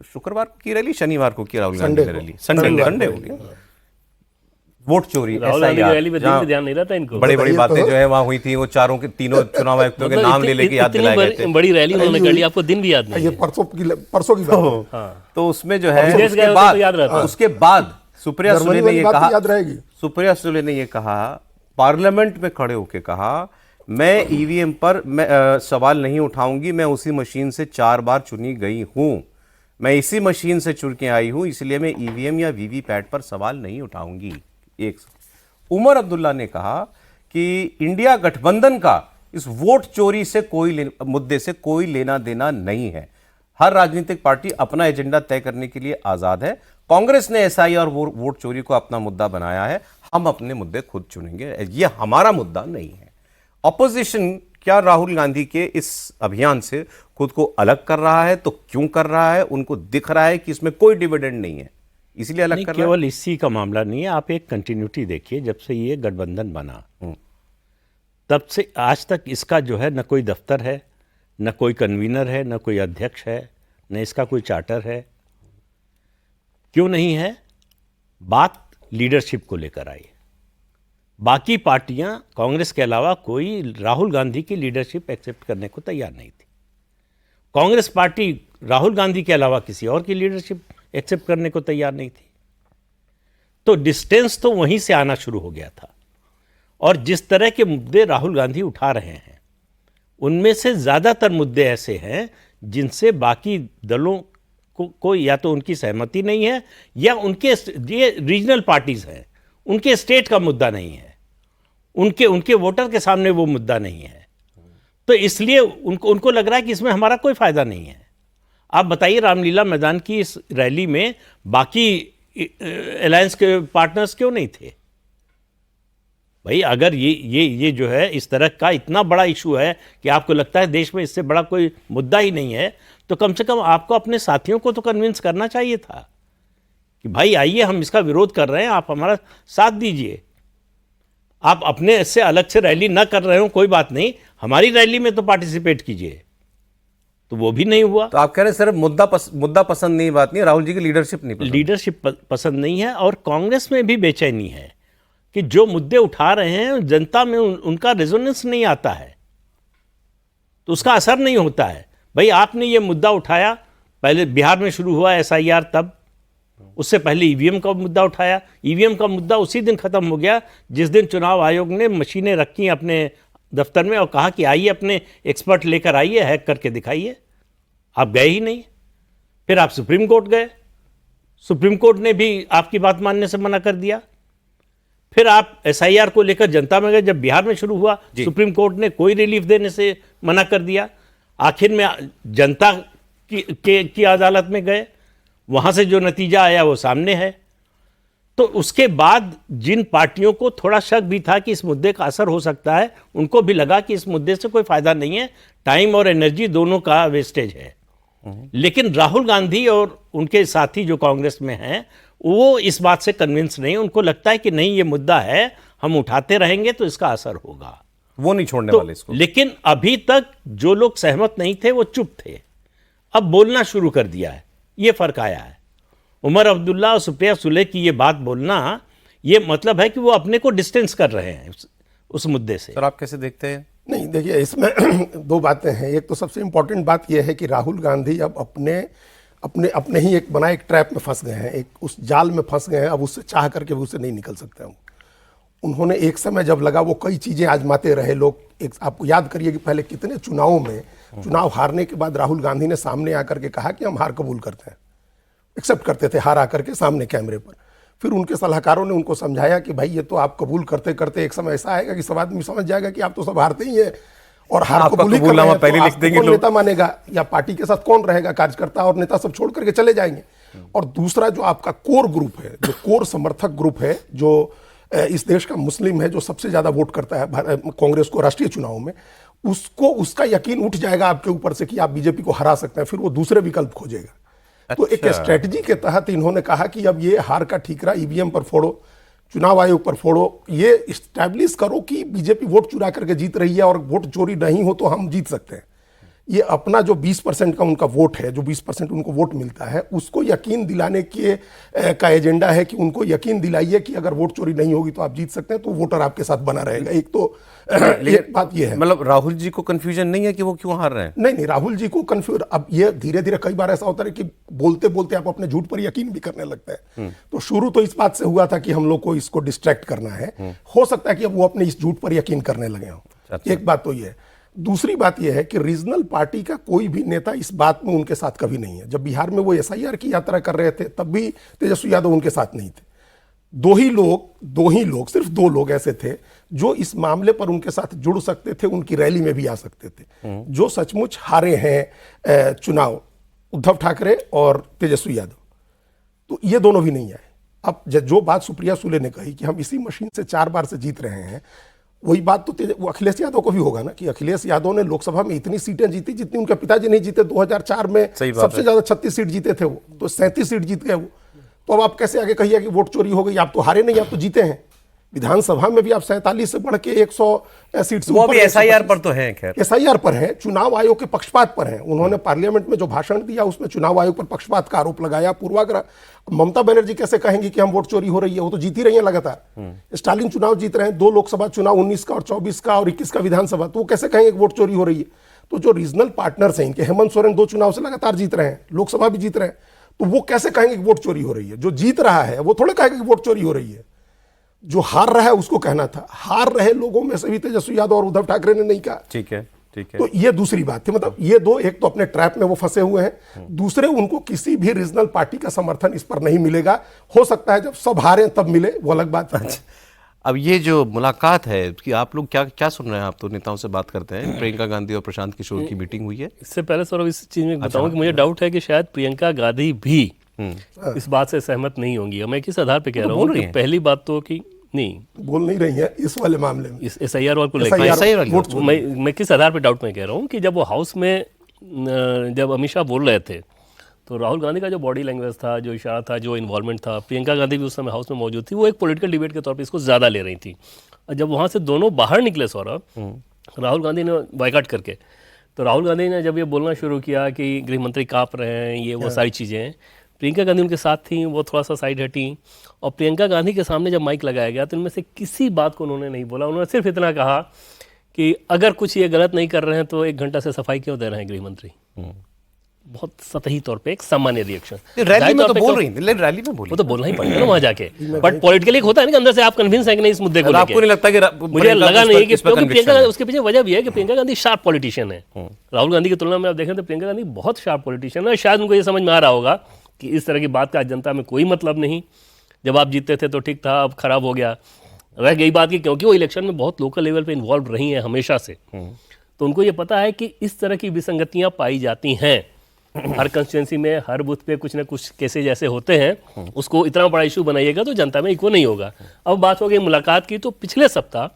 शुक्रवार को की रैली, शनिवार को की राहुल गांधी की रैली, संडे हो गई, वोट चोरी, राहुल गांधी की रैली पे दिन पे ध्यान नहीं रहता इनको। बड़ी बड़ी बताइए बातें तो। जो है वहां हुई थी, वो तीनों चुनाव आयुक्तों के मतलब नाम ले लेके याद दिलाए गए थे। बड़ी रैली उन्होंने कर ली, आपको दिन भी याद नहीं ये है। परसों की बात है। तो उसमें जो है विदेश गए होते तो याद रहता। उसके बाद सुप्रिया सुले जर्मनी ने वाली ये बात कहा, तो याद रहेगी। सुप्रिया सुले ने ये कहा, पार्लियामेंट में खड़े होकर कहा, मैं ईवीएम पर सवाल नहीं उठाऊंगी, मैं उसी मशीन से 4 बार चुनी गई हूं, मैं इसी मशीन से चुन के आई हूं, इसलिए मैं ईवीएम या वीवीपैट पर सवाल नहीं उठाऊंगी। एक उमर अब्दुल्ला ने कहा कि इंडिया गठबंधन का इस वोट चोरी से मुद्दे से कोई लेना देना नहीं है, हर राजनीतिक पार्टी अपना एजेंडा तय करने के लिए आजाद है, कांग्रेस ने एसआई और वोट चोरी को अपना मुद्दा बनाया है, हम अपने मुद्दे खुद चुनेंगे, ये हमारा मुद्दा नहीं है। ऑपोजिशन क्या राहुल गांधी के इस अभियान से खुद को अलग कर रहा है? तो क्यों कर रहा है? उनको दिख रहा है कि इसमें कोई डिविडेंड नहीं है, इसलिए अलग नहीं, कर रहा है। केवल इसी का मामला नहीं है, आप एक कंटिन्यूटी देखिए, जब से ये गठबंधन बना तब से आज तक इसका जो है न कोई दफ्तर है, न कोई कन्वीनर है, न कोई अध्यक्ष है, न इसका कोई चार्टर है। क्यों नहीं है? बात लीडरशिप को लेकर आई। बाकी पार्टियां कांग्रेस के अलावा कोई राहुल गांधी की लीडरशिप एक्सेप्ट करने को तैयार नहीं थी। कांग्रेस पार्टी राहुल गांधी के अलावा किसी और की लीडरशिप एक्सेप्ट करने को तैयार नहीं थी। तो डिस्टेंस तो वहीं से आना शुरू हो गया था। और जिस तरह के मुद्दे राहुल गांधी उठा रहे हैं उनमें से ज़्यादातर मुद्दे ऐसे हैं जिनसे बाकी दलों को या तो उनकी सहमति नहीं है, या उनके ये रीजनल पार्टीज हैं, उनके स्टेट का मुद्दा नहीं है, उनके वोटर के सामने वो मुद्दा नहीं है। तो इसलिए उनको लग रहा है कि इसमें हमारा कोई फायदा नहीं है। आप बताइए, रामलीला मैदान की इस रैली में बाकी अलायंस के पार्टनर्स क्यों नहीं थे? भाई, अगर ये जो है इस तरह का इतना बड़ा इशू है कि आपको लगता है देश में इससे बड़ा कोई मुद्दा ही नहीं है, तो कम से कम आपको अपने साथियों को तो कन्विंस करना चाहिए था कि भाई आइए, हम इसका विरोध कर रहे हैं, आप हमारा साथ दीजिए। आप अपने इससे अलग से रैली ना कर रहे हो कोई बात नहीं, हमारी रैली में तो पार्टिसिपेट कीजिए। तो वो भी नहीं हुआ। तो आप कह रहे हैं सिर्फ मुद्दा पसंद नहीं, बात नहीं, राहुल जी की लीडरशिप नहीं पसंद। लीडरशिप पसंद नहीं है, और कांग्रेस में भी बेचैनी है कि जो मुद्दे उठा रहे हैं जनता में उनका रेजोनेंस नहीं आता है, तो उसका असर नहीं होता है। भाई, आपने ये मुद्दा उठाया, पहले बिहार में शुरू हुआ एसआईआर, तब उससे पहले ईवीएम का मुद्दा उठाया। ईवीएम का मुद्दा उसी दिन खत्म हो गया जिस दिन चुनाव आयोग ने मशीनें रखी अपने दफ्तर में और कहा कि आइए अपने एक्सपर्ट लेकर आइए, हैक करके दिखाइए। आप गए ही नहीं। फिर आप सुप्रीम कोर्ट गए, सुप्रीम कोर्ट ने भी आपकी बात मानने से मना कर दिया। फिर आप एसआईआर को लेकर जनता में गए, जब बिहार में शुरू हुआ सुप्रीम कोर्ट ने कोई रिलीफ देने से मना कर दिया। आखिर में जनता की अदालत में गए, वहां से जो नतीजा आया वो सामने है। तो उसके बाद जिन पार्टियों को थोड़ा शक भी था कि इस मुद्दे का असर हो सकता है, उनको भी लगा कि इस मुद्दे से कोई फायदा नहीं है, टाइम और एनर्जी दोनों का वेस्टेज है। लेकिन राहुल गांधी और उनके साथी जो कांग्रेस में हैं, वो इस बात से कन्विंस नहीं। उनको लगता है कि नहीं, ये मुद्दा है, हम उठाते रहेंगे तो इसका असर होगा, वो नहीं छोड़ने तो, वाले इसको। लेकिन अभी तक जो लोग सहमत नहीं थे वो चुप थे, अब बोलना शुरू कर दिया है। ये फर्क आया है। उमर अब्दुल्ला और सुप्रिया सुले की ये बात बोलना, ये मतलब है कि वो अपने को डिस्टेंस कर रहे हैं उस मुद्दे से। सर, आप कैसे देखते हैं? नहीं, देखिए, इसमें दो बातें हैं। एक तो सबसे इंपॉर्टेंट बात यह है कि राहुल गांधी अब अपने ही एक बनाए एक ट्रैप में फंस गए हैं, एक उस जाल में फंस गए हैं। अब उससे चाह करके भी उससे नहीं निकल सकते हम। उन्होंने एक समय जब लगा वो कई चीज़ें आजमाते रहे लोग। एक आपको याद करिए कि पहले कितने चुनावों में चुनाव हारने के बाद राहुल गांधी ने सामने आकर के कहा कि हम हार कबूल करते हैं, एक्सेप्ट करते थे हार आकर के सामने कैमरे पर। फिर उनके सलाहकारों ने उनको समझाया कि भाई ये तो आप कबूल करते करते एक समय ऐसा आएगा कि सब आदमी समझ जाएगा कि आप तो सब हारते ही हैं और हार कबूल ही कर रहे हैं, पहले तो लिख आपको देंगे कौन लोग। नेता मानेगा या पार्टी के साथ कौन रहेगा, कार्यकर्ता और नेता सब छोड़ करके चले जाएंगे। और दूसरा जो आपका कोर ग्रुप है, जो कोर समर्थक ग्रुप है, जो इस देश का मुस्लिम है, जो सबसे ज्यादा वोट करता है कांग्रेस को राष्ट्रीय चुनाव में, उसको उसका यकीन उठ जाएगा आपके ऊपर से कि आप बीजेपी को हरा सकते हैं, फिर वो दूसरे विकल्प खोजेगा। तो एक स्ट्रेटजी के तहत इन्होंने कहा कि अब ये हार का ठीकरा ईवीएम पर फोड़ो, चुनाव आयोग पर फोड़ो, ये इस्टेब्लिश करो कि बीजेपी वोट चुरा करके जीत रही है और वोट चोरी नहीं हो तो हम जीत सकते हैं। ये अपना जो 20% का उनका वोट है, जो 20% उनको वोट मिलता है, उसको यकीन दिलाने के का एजेंडा है कि उनको यकीन दिलाइए कि अगर वोट चोरी नहीं होगी तो आप जीत सकते हैं, तो वोटर आपके साथ बना रहेगा। एक तो एक बात ये है, मतलब राहुल जी को कंफ्यूजन नहीं है कि वो क्यों हार रहे हैं? नहीं, राहुल जी को कंफ्यूज। अब ये धीरे धीरे कई बार ऐसा होता है कि बोलते बोलते आप अपने झूठ पर यकीन भी करने लगते हैं। तो शुरू तो इस बात से हुआ था कि हम लोग को इसको डिस्ट्रैक्ट करना है, हो सकता है कि अब वो अपने इस झूठ पर यकीन करने लगे हों। एक बात तो ये है। दूसरी बात यह है कि रीजनल पार्टी का कोई भी नेता इस बात में उनके साथ कभी नहीं है। जब बिहार में वो एसआईआर की यात्रा कर रहे थे तब भी तेजस्वी यादव उनके साथ नहीं थे। दो ही लोग, सिर्फ 2 लोग ऐसे थे जो इस मामले पर उनके साथ जुड़ सकते थे, उनकी रैली में भी आ सकते थे, जो सचमुच हारे हैं चुनाव, उद्धव ठाकरे और तेजस्वी यादव। तो ये दोनों भी नहीं आए। अब जो बात सुप्रिया सुले ने कही कि हम इसी मशीन से 4 बार से जीत रहे हैं, वही बात तो वो अखिलेश यादव को भी होगा ना कि अखिलेश यादव ने लोकसभा में इतनी सीटें जीती जितनी उनके पिताजी नहीं जीते। 2004 में सबसे ज्यादा 36 सीट जीते थे वो, तो 37 सीट जीत गए वो। तो अब आप कैसे आगे कहिए कि वोट चोरी हो गई? आप तो हारे नहीं, आप तो जीते हैं। विधानसभा में भी आप 47 से बढ़ के 100 सीट से वो भी एसआईआर पर तो है, खैर एसआईआर पर है, चुनाव आयोग के पक्षपात पर है। उन्होंने पार्लियामेंट में जो भाषण दिया उसमें चुनाव आयोग पर पक्षपात का आरोप लगाया, पूर्वाग्रह। ममता बनर्जी कैसे कहेंगी कि हम वोट चोरी हो रही है? वो तो जीती रही है लगातार। स्टालिन चुनाव जीत रहे हैं, 2 लोकसभा चुनाव, 19 का और 24 का और 21 का विधानसभा, तो वो कैसे कहेंगे कि वोट चोरी हो रही है? तो जो रीजनल पार्टनर्स हैं इनके, हेमंत सोरेन 2 चुनाव से लगातार जीत रहे हैं, लोकसभा भी जीत रहे हैं, तो वो कैसे कहेंगे कि वोट चोरी हो रही है? जो जीत रहा है वो थोड़े कहेगा कि वोट चोरी हो रही है। जो हार रहा है उसको कहना था। हार रहे लोगों में से भी तेजस्वी यादव और उद्धव ठाकरे ने नहीं कहा। ठीक है। तो ये दूसरी बात थी। मतलब ये दो, एक तो अपने ट्रैप में वो फंसे हुए हैं, दूसरे उनको किसी भी रीजनल पार्टी का समर्थन इस पर नहीं मिलेगा। हो सकता है जब सब हारे तब मिले, वो अलग बात है। अब ये जो मुलाकात है कि आप लोग क्या क्या सुन रहे हैं? आप तो नेताओं से बात करते हैं, प्रियंका गांधी और प्रशांत किशोर की मीटिंग हुई है। इससे पहले सौरभ इस चीज़ में बताऊं कि मुझे डाउट है कि शायद प्रियंका गांधी भी इस बात से सहमत नहीं होंगी। मैं किस आधार पे कह रहा हूँ कि पहली बात तो कि नहीं बोल नहीं रही है इस वाले मामले में, इस एसआईआर वाले को लेकर। मैं किस आधार पे डाउट में कह रहा हूँ कि जब वो हाउस में जब अमित शाह बोल रहे थे तो राहुल गांधी का जो बॉडी लैंग्वेज था, जो इशारा था, जो इन्वॉल्वमेंट था, प्रियंका गांधी भी उस समय हाउस में मौजूद थी, वो एक पॉलिटिकल डिबेट के तौर पे इसको ज़्यादा ले रही थी। और जब वहाँ से दोनों बाहर निकले सौरभ, राहुल गांधी ने बाइकआउट करके, तो राहुल गांधी ने जब ये बोलना शुरू किया कि गृह मंत्री काँप रहे हैं, ये वो सारी चीज़ें, प्रियंका गांधी उनके साथ थी, वो थोड़ा सा साइड हटी। और प्रियंका गांधी के सामने जब माइक लगाया गया तो इनमें से किसी बात को उन्होंने नहीं बोला। उन्होंने सिर्फ इतना कहा कि अगर कुछ ये गलत नहीं कर रहे हैं तो 1 घंटा से सफाई क्यों दे रहे हैं गृह मंत्री। बहुत सतही तौर पे एक सामान्य रिएक्शन। रैली में तो बोल रही थी, रैली में बोली, वो तो बोलना ही पड़ेगा ना वहाँ जाके। बट पॉलिटिकली होता है ना कि अंदर से आप कन्विंस है कि नहीं इस मुद्दे को लेकर। आपको नहीं लगता कि मुझे लगा नहीं कि प्रियंका, उसके पीछे वजह भी है कि प्रियंका गांधी शार्प पॉलिटिशियन है। राहुल गांधी की तुलना में आप देखें तो प्रियंका गांधी बहुत शार्प पॉलिटिशियन है। शायद उनको ये समझ में आ रहा होगा कि इस तरह की बात का जनता में कोई मतलब नहीं। जब आप जीतते थे तो ठीक था, अब खराब हो गया। रह गई बात की क्योंकि वो इलेक्शन में बहुत लोकल लेवल पे इन्वॉल्व रही हैं हमेशा से, तो उनको ये पता है कि इस तरह की विसंगतियां पाई जाती हैं हर कंस्टिट्यूंसी में, हर बूथ पे कुछ ना कुछ केसेज ऐसे होते हैं। उसको इतना बड़ा इशू बनाइएगा तो जनता में इको नहीं होगा। अब बात हो गई मुलाकात की, तो पिछले सप्ताह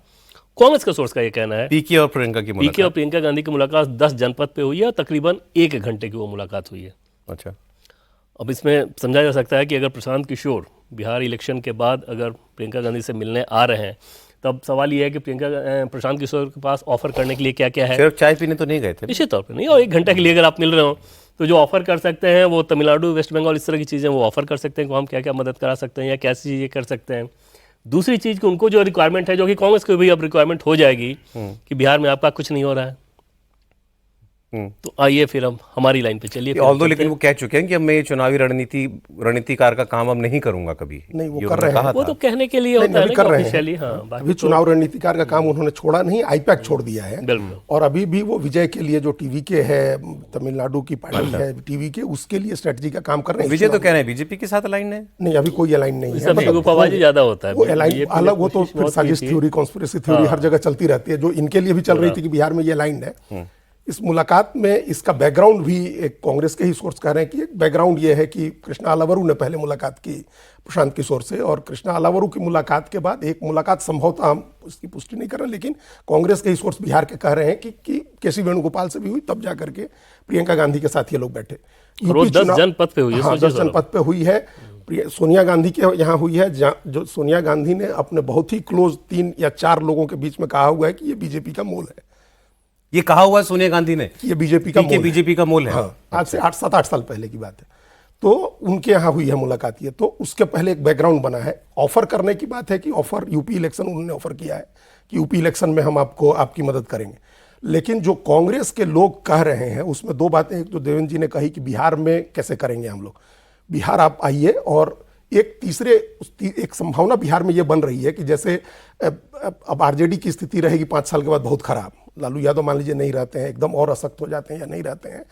कांग्रेस के सोर्स का ये कहना है पीके और प्रियंका गांधी की मुलाकात 10 जनपद पे हुई है, तकरीबन 1 घंटे की वो मुलाकात हुई है। अच्छा, अब इसमें समझा जा सकता है कि अगर प्रशांत किशोर बिहार इलेक्शन के बाद अगर प्रियंका गांधी से मिलने आ रहे हैं, तब सवाल ये है कि प्रशांत किशोर के पास ऑफर करने के लिए क्या क्या है। सिर्फ चाय पीने तो नहीं गए थे? निश्चित तौर पे नहीं। और 1 घंटे के लिए अगर आप मिल रहे हो तो जो ऑफर कर सकते हैं वो तमिलनाडु, वेस्ट बंगाल, इस तरह की चीज़ें वो ऑफर कर सकते हैं कि हम क्या क्या मदद करा सकते हैं या कैसी चीज़ें कर सकते हैं। दूसरी चीज़ कि उनको जो रिक्वायरमेंट है, जो कि कांग्रेस को भी अब रिक्वायरमेंट हो जाएगी कि बिहार में आपका कुछ नहीं हो रहा है, तो आइए फिर हम हमारी लाइन पे चलिए फिर ऑल्दो चलते लेकिन हैं। वो कह चुके हैं कि अब मैं ये चुनावी रणनीतिकार का काम अब नहीं करूंगा कभी। नहीं, वो ये कर उन्होंने रहे हैं। कहा वो था। तो कहने के लिए नहीं, होता है अभी ना कर रहे हैं। ऑफिशियली, हाँ अभी बाकी चुनाव रणनीतिकार का काम उन्होंने छोड़ा नहीं, आईपैक छोड़ दिया है। बिल्कुल। और अभी भी वो विजय के लिए जो टीवी के है, तमिलनाडु की पार्टी है टीवी के, उसके लिए स्ट्रेटजी का काम कर रहे हैं। विजय तो कह रहे हैं बीजेपी के साथ अलाइन है। नहीं, अभी कोई अलाइन नहीं है। सबसे गुफाबाजी ज्यादा होता है वो अलाइन बीजेपी ने अलग, वो तो कोशिश फिर बहुत की साजिश थी। थ्योरी, कॉन्स्पिरेसी थ्योरी हर जगह चलती रहती है, जो इनके लिए भी चल रही थी कि बिहार में ये अलाइंड है। इस मुलाकात में इसका बैकग्राउंड भी एक कांग्रेस के ही सोर्स कह रहे हैं कि एक बैकग्राउंड ये है कि कृष्णा अलावरू ने पहले मुलाकात की प्रशांत किशोर से, और कृष्णा अलावरू की मुलाकात के बाद एक मुलाकात संभवतः, हम उसकी पुष्टि नहीं कर रहे, लेकिन कांग्रेस के ही सोर्स बिहार के कह रहे हैं कि केसी वेणुगोपाल से भी हुई, तब जाकर के प्रियंका गांधी के साथ ये लोग बैठे। और वो 10 जनपद पे हुई है, हाँ, सोचिए 10 जनपद पे हुई है। सोनिया गांधी के यहाँ हुई है, जो सोनिया गांधी ने अपने बहुत ही क्लोज 3 या 4 लोगों के बीच में कहा हुआ है कि ये बीजेपी का मूल है, ये कहा हुआ है सोनिया गांधी ने कि ये बीजेपी का मूल है। बीजेपी का मूल है। हाँ, आज से 7-8 साल पहले की बात है। तो उनके यहाँ हुई है मुलाकात ये, तो उसके पहले एक बैकग्राउंड बना है। ऑफर करने की बात है कि ऑफर यूपी इलेक्शन उन्होंने ऑफर किया है कि यूपी इलेक्शन में हम आपको आपकी मदद करेंगे। लेकिन जो कांग्रेस के लोग कह रहे हैं उसमें 2 बातें, एक जो देवेंद्र जी ने कही कि बिहार में कैसे करेंगे हम लोग, बिहार आप आइए, और एक एक संभावना बिहार में ये बन रही है कि जैसे अब आरजेडी की स्थिति रहेगी 5 साल के बाद बहुत खराब, लालू यादव मान लीजिए नहीं रहते हैं, एकदम और असक्त हो जाते हैं या नहीं रहते हैं,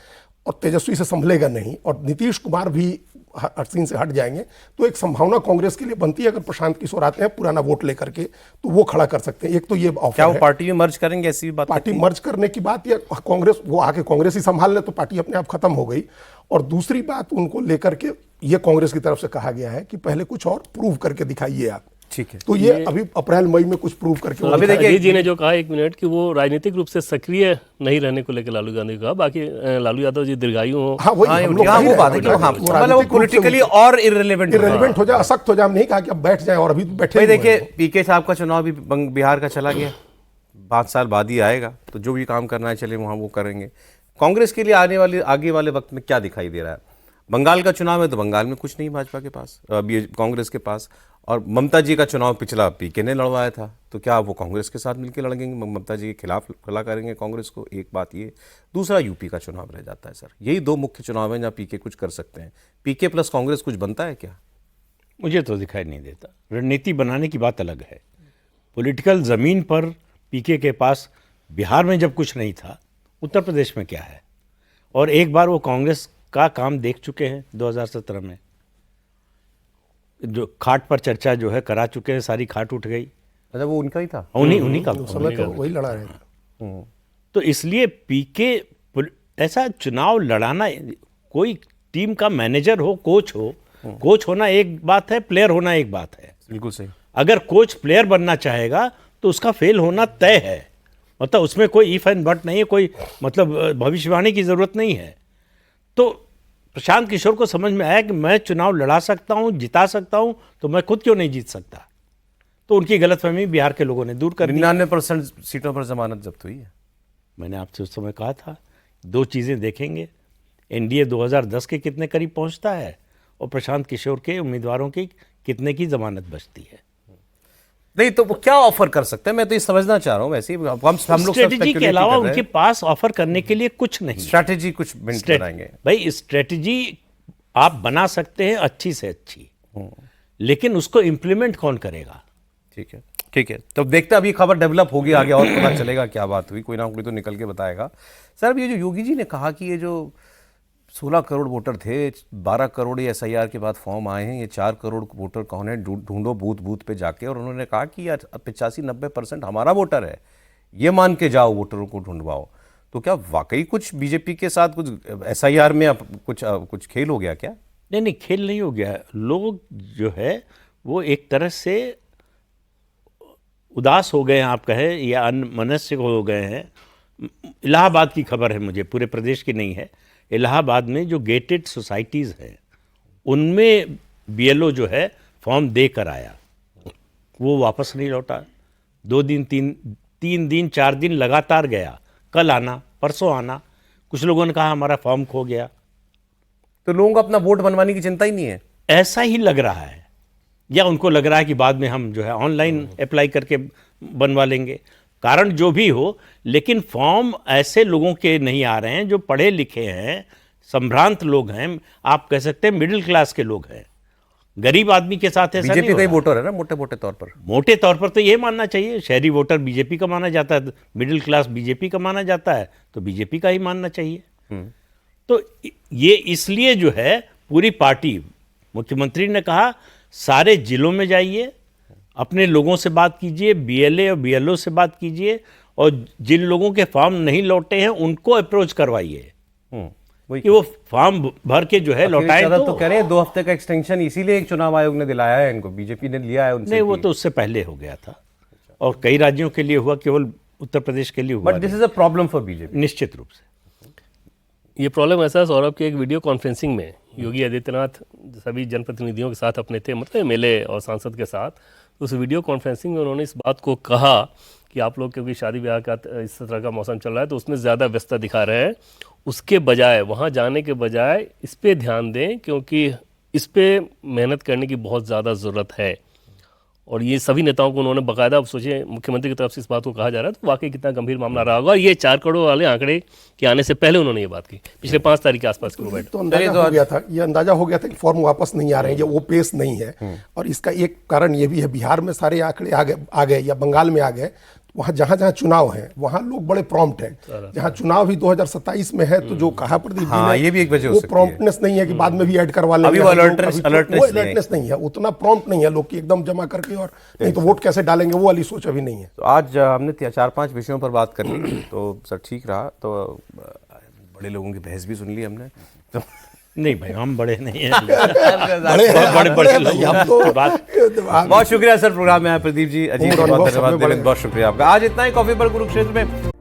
और तेजस्वी से संभलेगा नहीं, और नीतीश कुमार भी सीन से हट जाएंगे, तो एक संभावना कांग्रेस के लिए बनती है, अगर प्रशांत किशोर आते हैं पुराना वोट लेकर के, तो वो खड़ा कर सकते हैं। एक तो ये ऑफर क्या वो है। पार्टी में मर्ज करेंगे, ऐसी बात पार्टी मर्ज करने की बात, या कांग्रेस वो आके कांग्रेस ही संभाल ले तो पार्टी अपने आप खत्म हो गई। और दूसरी बात उनको लेकर के ये कांग्रेस की तरफ से कहा गया है कि पहले कुछ और प्रूव करके दिखाइए आप। ठीक है। तो ये अभी अप्रैल मई में कुछ प्रूव करके वो अभी दिखाएं। देखिए जी ने जो कहा 1 मिनट कि वो राजनीतिक रूप से सक्रिय नहीं रहने को लेकर लालू गांधी का, बाकी लालू यादव जी दीर्घायु हो। हाँ, वही हम लोग हाँ, कह वो रहे बात हैं, है कि हाँ, वो मतलब वो राजनीतिक रूप से पॉलिटिकली और इररिलेवेंट irrelevant हो जाए, असक्त हो जाए। हम नहीं कहा कि अब बैठ जाए, और अभी बैठे भाई हुए हैं। देखिए, पीके साहब का चुनाव भी बिहार का चला गया, 5 साल बाद ही आएगा, तो जो भी काम करना है चले वहाँ वो करेंगे। कांग्रेस के लिए आगे वाले वक्त में क्या दिखाई दे रहा है? बंगाल का चुनाव है तो बंगाल में कुछ नहीं भाजपा के पास, अभी कांग्रेस के पास, और ममता जी का चुनाव पिछला पीके ने लड़वाया था, तो क्या वो कांग्रेस के साथ मिलकर लड़ेंगे, ममता जी के खिलाफ खड़ा करेंगे कांग्रेस को? एक बात ये। दूसरा, यूपी का चुनाव रह जाता है सर। यही 2 मुख्य चुनाव हैं जहाँ पीके कुछ कर सकते हैं। पीके प्लस कांग्रेस कुछ बनता है क्या? मुझे तो दिखाई नहीं देता। रणनीति बनाने की बात अलग है, पॉलिटिकल ज़मीन पर पीके के पास बिहार में जब कुछ नहीं था, उत्तर प्रदेश में क्या है? और एक बार वो कांग्रेस का काम देख चुके हैं 2017 में, जो खाट पर चर्चा जो है करा चुके हैं, सारी खाट उठ गई। अच्छा, वो उनका ही था। उन्हीं का उस समय तो वही लड़ा रहे थे। तो इसलिए पीके ऐसा चुनाव लड़ाना, कोई टीम का मैनेजर हो, कोच हो, कोच होना एक बात है, प्लेयर होना एक बात है। बिल्कुल सही। अगर कोच प्लेयर बनना चाहेगा तो उसका फेल होना तय है, मतलब उसमें कोई इफ एंड बट नहीं है, कोई मतलब भविष्यवाणी की जरूरत नहीं है। तो प्रशांत किशोर को समझ में आया कि मैं चुनाव लड़ा सकता हूं, जिता सकता हूं, तो मैं खुद क्यों नहीं जीत सकता। तो उनकी गलतफहमी बिहार के लोगों ने दूर कर दी। 99% सीटों पर जमानत जब्त हुई है। मैंने आपसे उस समय कहा था 2 चीज़ें देखेंगे, एनडीए 2010 के कितने करीब पहुंचता है और प्रशांत किशोर के उम्मीदवारों की कितने की जमानत बचती है। नहीं तो वो क्या ऑफर कर सकते हैं, मैं तो ये समझना चाह रहा हूँ। वैसे ही हम लोग स्ट्रेटेजी के अलावा उनके पास ऑफर करने के लिए कुछ नहीं। स्ट्रेटेजी कुछ बनाएंगे भाई, स्ट्रेटेजी आप बना सकते हैं अच्छी से अच्छी, लेकिन उसको इम्प्लीमेंट कौन करेगा? ठीक है, ठीक है। तो देखते हैं, अभी खबर डेवलप होगी आगे और पता चलेगा क्या बात हुई, कोई ना कोई तो निकल के बताएगा। सर, अब ये जो योगी जी ने कहा कि ये जो 16 करोड़ वोटर थे, 12 करोड़ ये SIR के बाद फॉर्म आए हैं, ये 4 करोड़ वोटर कौन है, ढूंढो बूथ बूथ पे जाके, और उन्होंने कहा कि यार 85-90% हमारा वोटर है, ये मान के जाओ, वोटरों को ढूंढवाओ। तो क्या वाकई कुछ बीजेपी के साथ कुछ SIR में कुछ खेल हो गया क्या? नहीं, खेल नहीं हो गया। लोग जो है वो एक तरह से उदास हो गए हैं, आप कहें, या अनमनस्य हो गए हैं। इलाहाबाद की खबर है मुझे, पूरे प्रदेश की नहीं है। इलाहाबाद में जो गेटेड सोसाइटीज़ हैं उनमें BLO जो है फॉर्म दे कर आया, वो वापस नहीं लौटा। 2 दिन 3 दिन 4 दिन लगातार गया, कल आना, परसों आना। कुछ लोगों ने कहा हमारा फॉर्म खो गया। तो लोगों को अपना वोट बनवाने की चिंता ही नहीं है, ऐसा ही लग रहा है, या उनको लग रहा है कि बाद में हम जो है ऑनलाइन अप्लाई करके बनवा लेंगे। कारण जो भी हो, लेकिन फॉर्म ऐसे लोगों के नहीं आ रहे हैं जो पढ़े लिखे हैं, संभ्रांत लोग हैं, आप कह सकते हैं मिडिल क्लास के लोग हैं। गरीब आदमी के साथ ऐसा नहीं बीजेपी हो का ही रहा। वोटर है ना मोटे मोटे तौर पर। मोटे तौर पर तो ये मानना चाहिए, शहरी वोटर बीजेपी का माना जाता है, मिडिल क्लास बीजेपी का माना जाता है, तो बीजेपी का ही मानना चाहिए। तो ये इसलिए जो है पूरी पार्टी, मुख्यमंत्री ने कहा सारे जिलों में जाइए, अपने लोगों से बात कीजिए, बीएलए और बीएलओ से बात कीजिए, और जिन लोगों के फॉर्म नहीं लौटे हैं उनको अप्रोच करवाइए कि वो फॉर्म भर के जो है लौटाएं। तो कह रहे हैं 2 हफ्ते का एक्सटेंशन इसीलिए एक चुनाव आयोग ने दिलाया है इनको, बीजेपी ने लिया है उनसे। नहीं, वो तो उससे पहले हो गया था और कई राज्यों के लिए हुआ, केवल उत्तर प्रदेश के लिए हुआ। But this is a problem for BJP. निश्चित रूप से ये प्रॉब्लम ऐसा है सौरभ की, एक वीडियो कॉन्फ्रेंसिंग में योगी आदित्यनाथ सभी जनप्रतिनिधियों के साथ अपने थे, मतलब एमएलए और सांसद के साथ, तो उस वीडियो कॉन्फ्रेंसिंग में उन्होंने इस बात को कहा कि आप लोग क्योंकि शादी ब्याह का इस तरह का मौसम चल रहा है तो उसमें ज़्यादा व्यस्तता दिखा रहे हैं, उसके बजाय वहाँ जाने के बजाय इस पे ध्यान दें क्योंकि इस पे मेहनत करने की बहुत ज़्यादा ज़रूरत है। और ये सभी नेताओं को उन्होंने बाकायदा, अब सोचिए मुख्यमंत्री की तरफ से इस बात को कहा जा रहा है तो वाकई कितना गंभीर मामला रहा होगा। और ये 4 करोड़ वाले आंकड़े के आने से पहले उन्होंने ये बात की, पिछले 5 तारीख के आसपास की वो बैठक। तो अंदाजा हो गया था, ये अंदाजा हो गया था कि फॉर्म वापस नहीं आ रहे हैं, ये वो पेस नहीं है। और इसका एक कारण ये भी है, बिहार में सारे आंकड़े आ गए या बंगाल में आ गए, वहाँ जहाँ जहाँ चुनाव है वहाँ लोग बड़े प्रॉम्प्ट हैं। जहाँ चुनाव भी 2027 में है तो जो कहा प्रदीप जी हाँ, ने, ये भी एक वजह हो वो सकती है। प्रॉम्प्टनेस नहीं है कि बाद में भी ऐड करवा लेंगे। अभी वो alertness नहीं है, उतना प्रॉम्प्ट नहीं है लोग कि एकदम जमा करके और नहीं तो वोट कैसे डालेंगे, वो वाली सोच अभी नहीं है। तो आज हमने 4-5 विषयों पर बात कर ली तो सर ठीक रहा। तो बड़े लोगों की बहस भी सुन ली हमने तो नहीं भाई, हम बड़े नहीं हैं। बड़े लोग हम तो बहुत शुक्रिया सर, प्रोग्राम में आए प्रदीप जी, अजीत, बहुत बहुत धन्यवाद, बड़े- बहुत शुक्रिया आपका। आज इतना ही कॉफी पर कुरुक्षेत्र में।